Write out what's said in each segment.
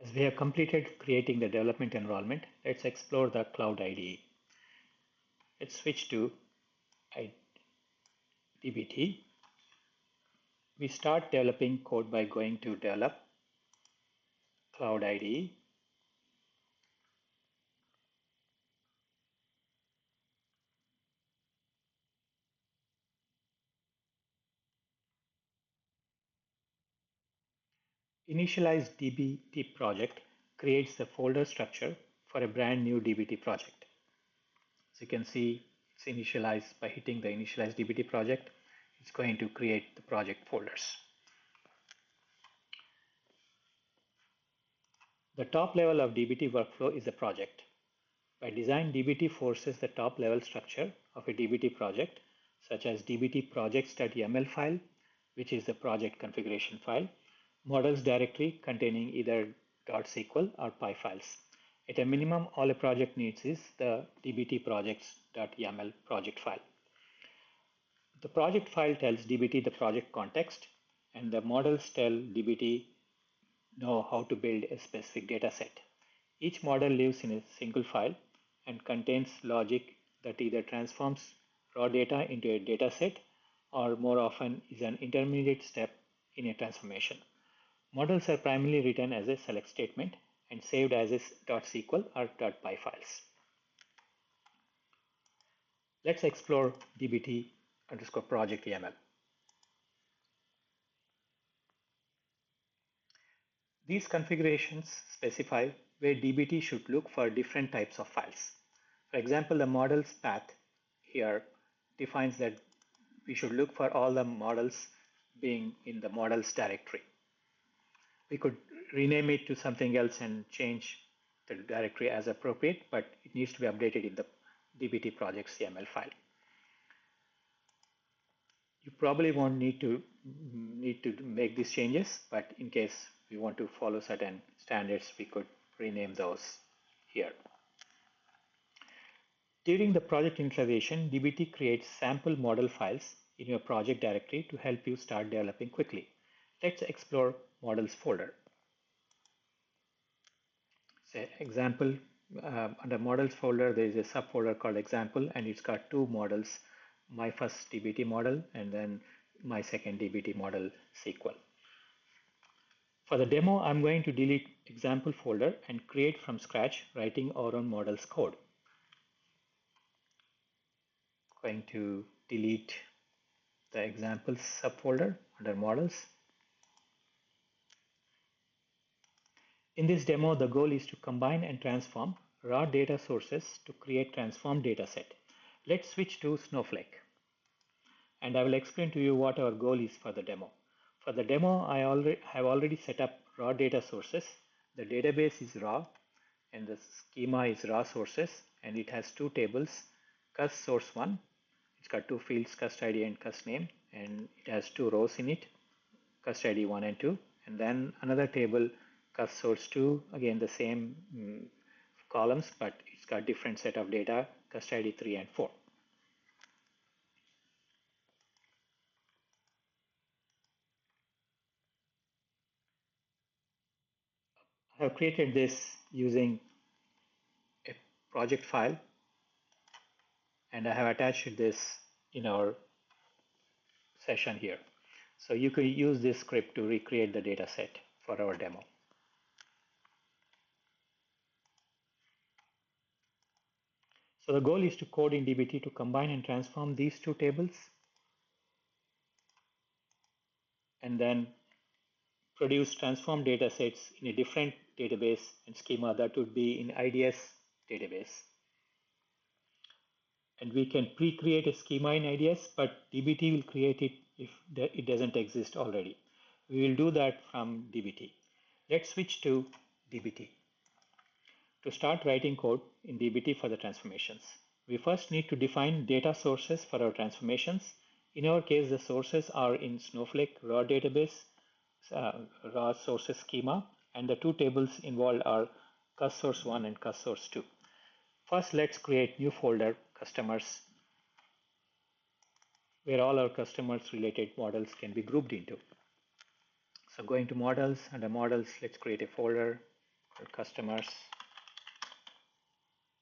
As we have completed creating the development environment, let's explore the Cloud IDE. Let's switch to DBT. We start developing code by going to Develop, Cloud IDE. Initialize DBT project creates the folder structure for a brand new DBT project. As you can see, it's initialized by hitting the Initialize DBT project. It's going to create the project folders. The top level of DBT workflow is a project. By design, DBT forces the top level structure of a DBT project, such as dbt projects.yaml file, which is the project configuration file, models directory containing either .sql or py files. At a minimum, all a project needs is the dbt projects.yaml project file. The project file tells dbt the project context, and the models tell dbt know how to build a specific data set. Each model lives in a single file and contains logic that either transforms raw data into a data set or more often is an intermediate step in a transformation. Models are primarily written as a select statement and saved as a .sql or .py files. Let's explore dbt underscore project YAML. These configurations specify where dbt should look for different types of files. For example, the models path here defines that we should look for all the models being in the models directory. We could rename it to something else and change the directory as appropriate, but it needs to be updated in the dbt projects YAML file. You probably won't need to make these changes, but in case we want to follow certain standards, we could rename those here. During the project initialization, dbt creates sample model files in your project directory to help you start developing quickly. Let's explore models folder. Say example, under models folder, there is a subfolder called example, and it's got two models, my first dbt model and then my second dbt model SQL. For the demo, I'm going to delete example folder and create from scratch writing our own models code. Going to delete the examples subfolder under models. In this demo, the goal is to combine and transform raw data sources to create transformed data set. Let's switch to Snowflake. And I will explain to you what our goal is for the demo. For the demo, I have already set up raw data sources. The database is raw and the schema is raw sources, and it has two tables, cust source 1. It's got two fields, cust ID and cust name, and it has two rows in it, cust ID 1 and 2, and then another table, cust source 2, again the same columns, but it's got different set of data, cust ID 3 and 4. I have created this using a project file, and I have attached this in our session here. So you could use this script to recreate the data set for our demo. So the goal is to code in dbt to combine and transform these two tables and then produce transformed data sets in a different database and schema that would be in IDS database. And we can pre-create a schema in IDS, but dbt will create it if it doesn't exist already. We will do that from dbt. Let's switch to dbt. To start writing code in dbt for the transformations, we first need to define data sources for our transformations. In our case, the sources are in Snowflake raw database, raw sources schema, and the two tables involved are cust source 1 and cust source 2. First, let's create new folder, customers, where all our customers related models can be grouped into. So going to models, under models, let's create a folder for customers,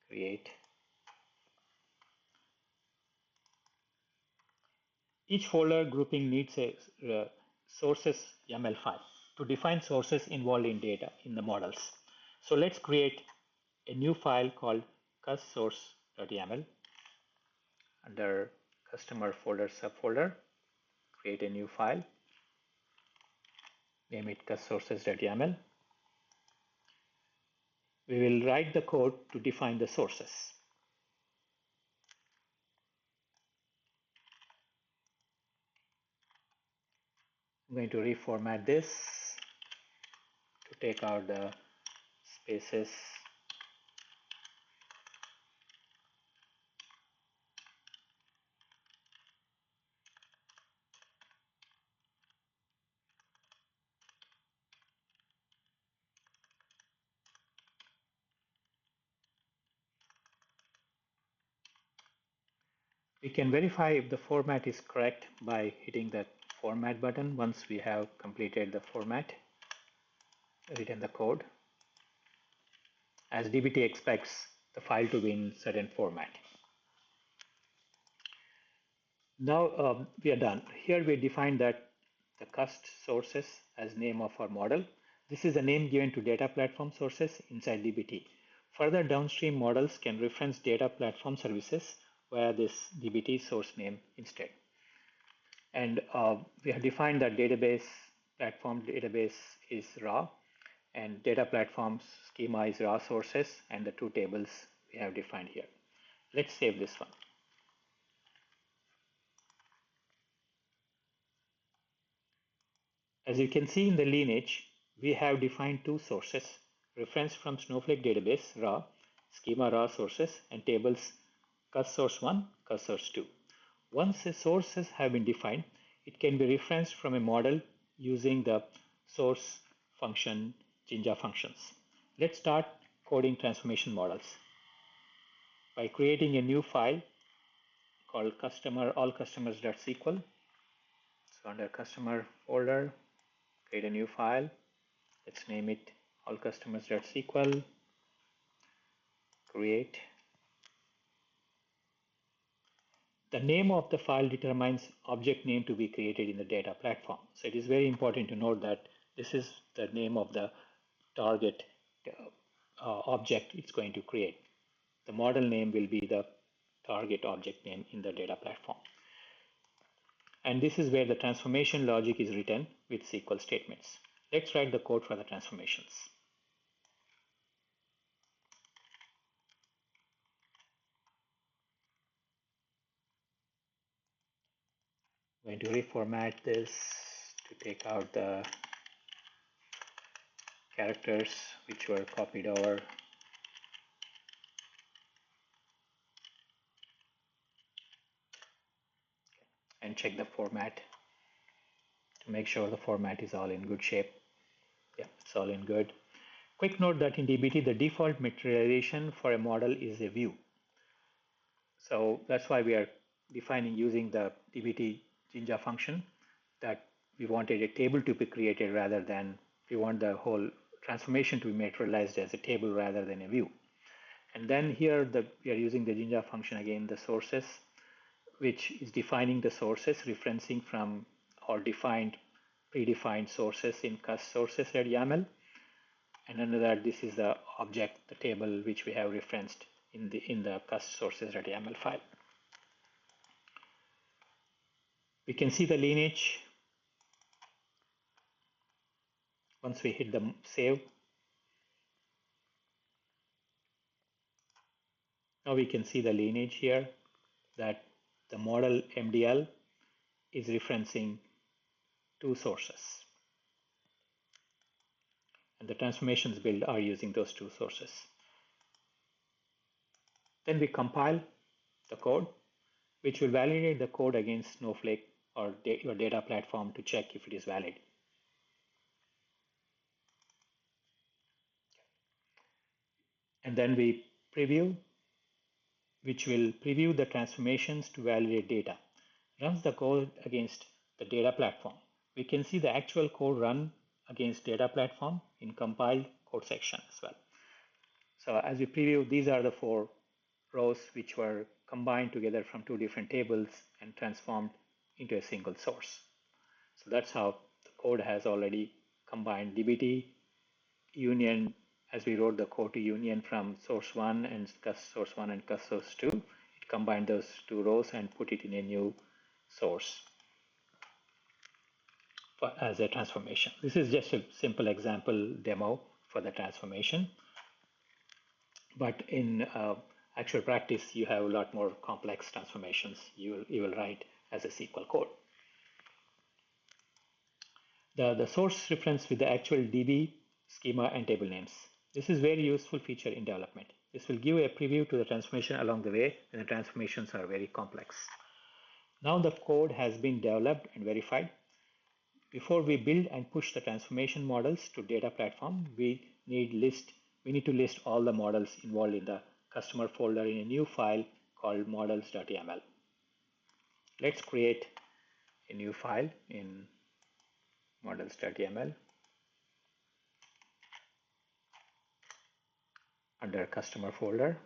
create. Each folder grouping needs a sources YAML file to define sources involved in data in the models. So let's create a new file called cussource.yaml under customer folder subfolder. Create a new file, name it cussources.yaml. We will write the code to define the sources. I'm going to reformat this to take out the spaces. We can verify if the format is correct by hitting the format button once we have completed the format, written the code, as DBT expects the file to be in certain format. Now we are done. Here we define that the cust sources as name of our model. This is the name given to data platform sources inside DBT. Further downstream models can reference data platform services via this DBT source name instead. And we have defined that database platform database is raw, and data platform's schema is raw sources, and the two tables we have defined here. Let's save this one. As you can see in the lineage, we have defined two sources, reference from Snowflake database raw, schema raw sources, and tables cussource1, cussource2. Once the sources have been defined, it can be referenced from a model using the source function Jinja functions. Let's start coding transformation models by creating a new file called allcustomers.sql. So under customer folder, create a new file. Let's name it allcustomers.sql. Create. The name of the file determines object name to be created in the data platform. So it is very important to note that this is the name of the target object it's going to create. The model name will be the target object name in the data platform. And this is where the transformation logic is written with SQL statements. Let's write the code for the transformations. I'm going to reformat this to take out the characters which were copied over. And check the format to make sure the format is all in good shape. Yeah, it's all in good. Quick note that in DBT, the default materialization for a model is a view. So that's why we are defining using the DBT Jinja function that we wanted a table to be created rather than we want the whole transformation to be materialized as a table rather than a view. And then here we are using the Jinja function again, the sources, which is defining the sources referencing from or predefined sources in cussources.yaml. And under that, this is the object, the table which we have referenced in the cussources.yaml file. We can see the lineage once we hit the save. Now we can see the lineage here that the model MDL is referencing two sources. And the transformations build are using those two sources. Then we compile the code, which will validate the code against Snowflake or your data platform to check if it is valid. And then we preview, which will preview the transformations to validate data. Runs the code against the data platform. We can see the actual code run against data platform in compiled code section as well. So as we preview, these are the 4 rows which were combined together from 2 different tables and transformed into a single source. So that's how the code has already combined DBT union, as we wrote the code to union from source 1 and source 1 and source 2. It combined those 2 rows and put it in a new source as a transformation. This is just a simple example demo for the transformation. But in actual practice, you have a lot more complex transformations you will write as a SQL code. The source reference with the actual DB, schema, and table names. This is very useful feature in development. This will give a preview to the transformation along the way, and the transformations are very complex. Now the code has been developed and verified. Before we build and push the transformation models to data platform, we need to list all the models involved in the customer folder in a new file called models.yaml. Let's create a new file in models.yaml under customer folder,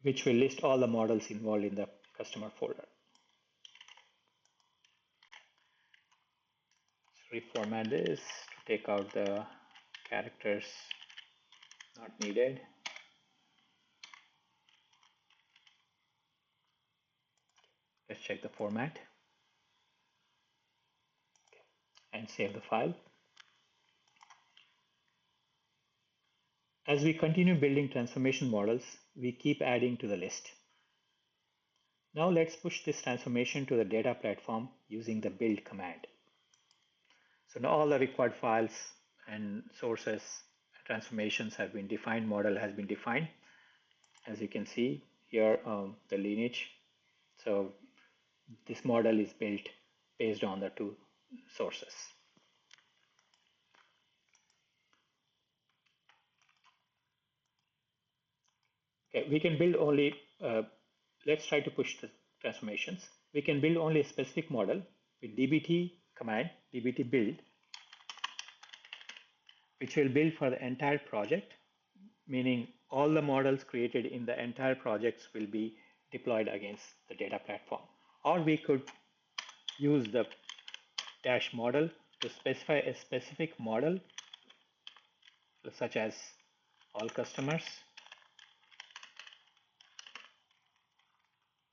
which will list all the models involved in the customer folder. Let's reformat this to take out the characters not needed. Let's check the format and save the file. As we continue building transformation models, we keep adding to the list. Now let's push this transformation to the data platform using the build command. So now all the required files and sources, transformations have been defined, model has been defined. As you can see here, the lineage. So this model is built based on the 2 sources. Okay, we can build only, let's try to push the transformations. We can build only a specific model with dbt command, dbt build, which will build for the entire project, meaning all the models created in the entire projects will be deployed against the data platform. Or we could use the dash model to specify a specific model, such as all customers,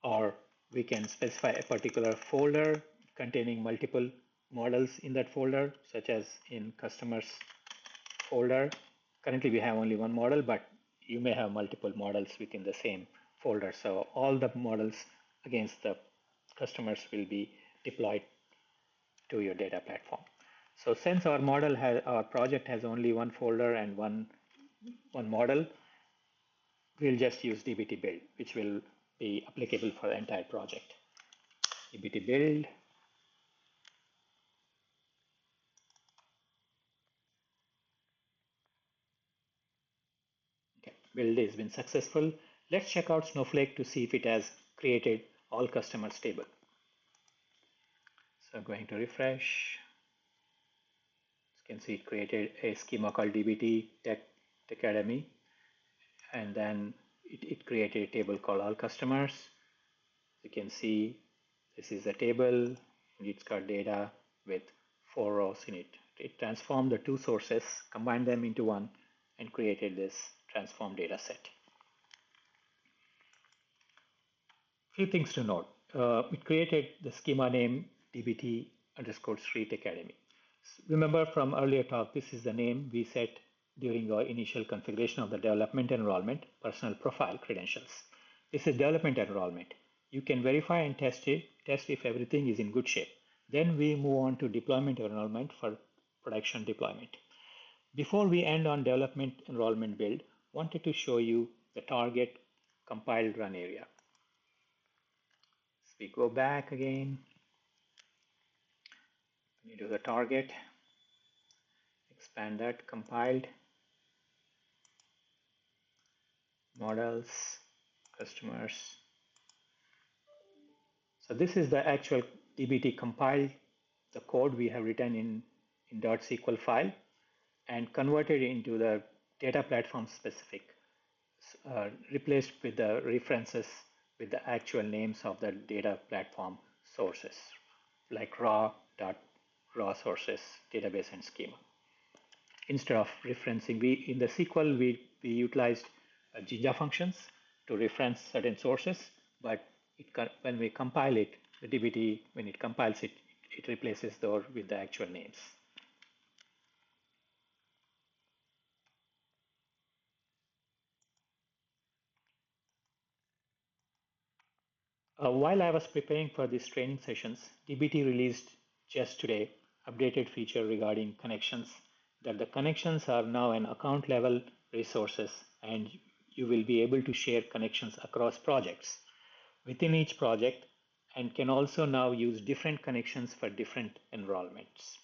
or we can specify a particular folder containing multiple models in that folder, such as in customers folder. Currently we have only 1 model, but you may have multiple models within the same folder. So all the models against the customers will be deployed to your data platform. So since our project has only 1 folder and one model, we'll just use dbt build, which will be applicable for the entire project. dbt build. Okay, build has been successful. Let's check out Snowflake to see if it has created all customers table. So I'm going to refresh. You can see it created a schema called dbt tech academy, and then it created a table called all customers. You can see this is a table and it's got data with 4 rows in it. It transformed the 2 sources, combined them into one, and created this transformed data set. Few things to note. It created the schema name dbt_street academy. Remember from earlier talk, this is the name we set during our initial configuration of the development enrollment personal profile credentials. This is development enrollment. You can verify and test if everything is in good shape. Then we move on to deployment enrollment for production deployment. Before we end on development enrollment build, wanted to show you the target compiled run area. So we go back again. We do the target, expand that, compiled, models, customers. So this is the actual DBT compiled the code we have written in .sql file and converted it into the data platform specific, replaced with the references with the actual names of the data platform sources, like raw sources, database, and schema. Instead of referencing, in the SQL, we utilized Jinja functions to reference certain sources, but when we compile it, the DBT, when it compiles it, it replaces those with the actual names. While I was preparing for these training sessions, DBT released just today updated feature regarding connections, that the connections are now an account level resources and you will be able to share connections across projects within each project and can also now use different connections for different enrollments.